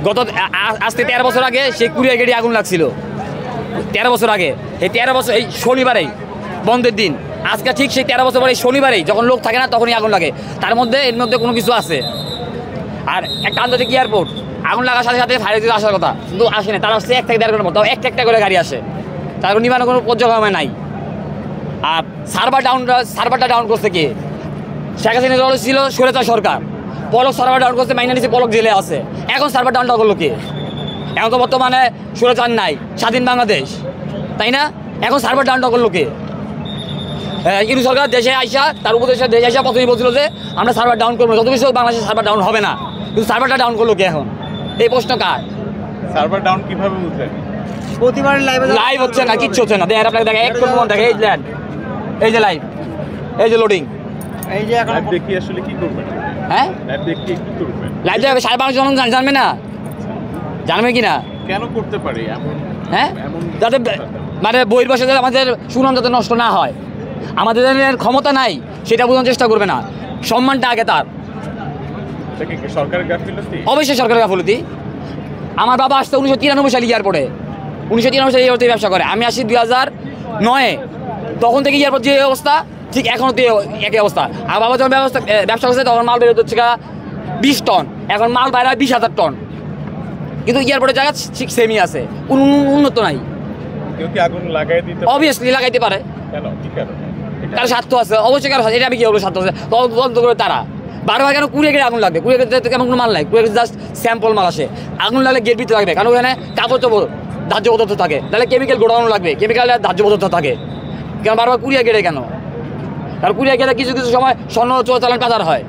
গত আজ থেকে 13 বছর আগে সেই কুরিয়ার গেটে আগুন লাগছিল, 13 বছর আগে। এই 13 বছর এই শনিবারেই বন্ধের দিন, আজকে ঠিক সেই 13 বছর পরে এই শনিবারেই যখন লোক থাকে না তখনই আগুন লাগে। তার মধ্যে এর মধ্যে কোনো কিছু আছে। আর একটা আন্তর্জাতিক এয়ারপোর্ট, আগুন লাগার সাথে সাথে ফায়ার সার্ভিস আসার কথা, কিন্তু আসে না। তারা হচ্ছে 1 থেকে 1.5 ঘন্টার মতো একটা করে গাড়ি আসে, তার নিবানোর কোনো পর্যায়ক্রমে নাই। আর সার্ভারটা ডাউন করছে কে? শেখ হাসিনা ছিল স্বৈরাচার সরকার, পলক সার্ভার ডাউন করছে, মাইনা নিচে পলক জেলে আছে। এখন সার্ভার ডাউন করলো কে? এখন তো বর্তমানে স্বৈরাচার নাই, স্বাধীন বাংলাদেশ, তাই না? এখন সার্ভার ডাউন করলো কে? ইউনূস সরকার দেশে আইসা, তার উপদেশে দেশে আইসা প্রথমেই বলছিল যে আমরা সার্ভার ডাউন করবো, যত কিছু বাংলাদেশের সার্ভার ডাউন হবে না, কিন্তু সার্ভারটা ডাউন করলো কে এখন? এই প্রশ্ন কার? সার্ভার ডাউন কিভাবে বুঝলেন? প্রতিবার লাইভ হচ্ছে না, কিচ্ছু হচ্ছে না। দেখেন আপনাকে, দেখেন একটু দেখে, এই যে লাইভ, এই যে লোডিং, এই যে এখন লাইভ দেখি আসলে কি করবেন? হ্যাঁ লাইভ দেখি কি করবেন? লাইভ দেখে 5.5 জন জানবে না, জানবে কি না? কেন করতে পারে এমন? হ্যাঁ, এমন যাতে মানে বইয়ের বসে আমাদের সুনাম যাতে নষ্ট না হয়, আমাদের ক্ষমতা নাই সেটা বোঝানোর চেষ্টা করবে না, সম্মানটা আগে তার। সরকারের গাফিলতি? অবশ্যই সরকারের গাফিলতি। আমার বাবা আসতে 1993 সালে এয়ারপোর্টে, 1993 সালে এয়ারপোর্টে ব্যবসা করে। আমি আসি 2009-এ, তখন থেকে এয়ারপোর্ট যে অবস্থা ঠিক এখনও তো একই অবস্থা। আর বাবা যখন ব্যবসা করছে তখন মাল বেরোতে হচ্ছে 20 টন, এখন মাল বাইরে 20,000 টন, কিন্তু এয়ারপোর্টের জায়গা ঠিক সেমই আছে, কোনো উন্নত নাই। কেউ কি আগুন লাগাই দিতে? অবভিয়াসলি লাগাইতে পারে। কেন? কি কারণে? কারো স্বার্থ আছে, অবশ্যই কারো স্বার্থ। এটা আমি কি বলবো স্বার্থ আছে, তদন্ত করে তারা। বারবার কেন কুড়িয়ে গেটে আগুন লাগবে? কুড়িয়ে গেটে কেমন কোনো মাল নাই, কুড়িয়ে গেটে জাস্ট স্যাম্পল মাল আসে। আগুন লাগলে গেট ভিতরে লাগবে, কারণ ওখানে কাপড় চোপড় ধার্য পদার্থ থাকে, তাহলে কেমিক্যাল গোডাউন লাগবে, কেমিক্যালের ধার্য পদার্থ থাকে। কেন বারবার কুড়িয়ে গেটে কেন? কারণ কুড়িয়ে গেলে কিছু কিছু সময় স্বর্ণ চোরাচালান পাচার হয়।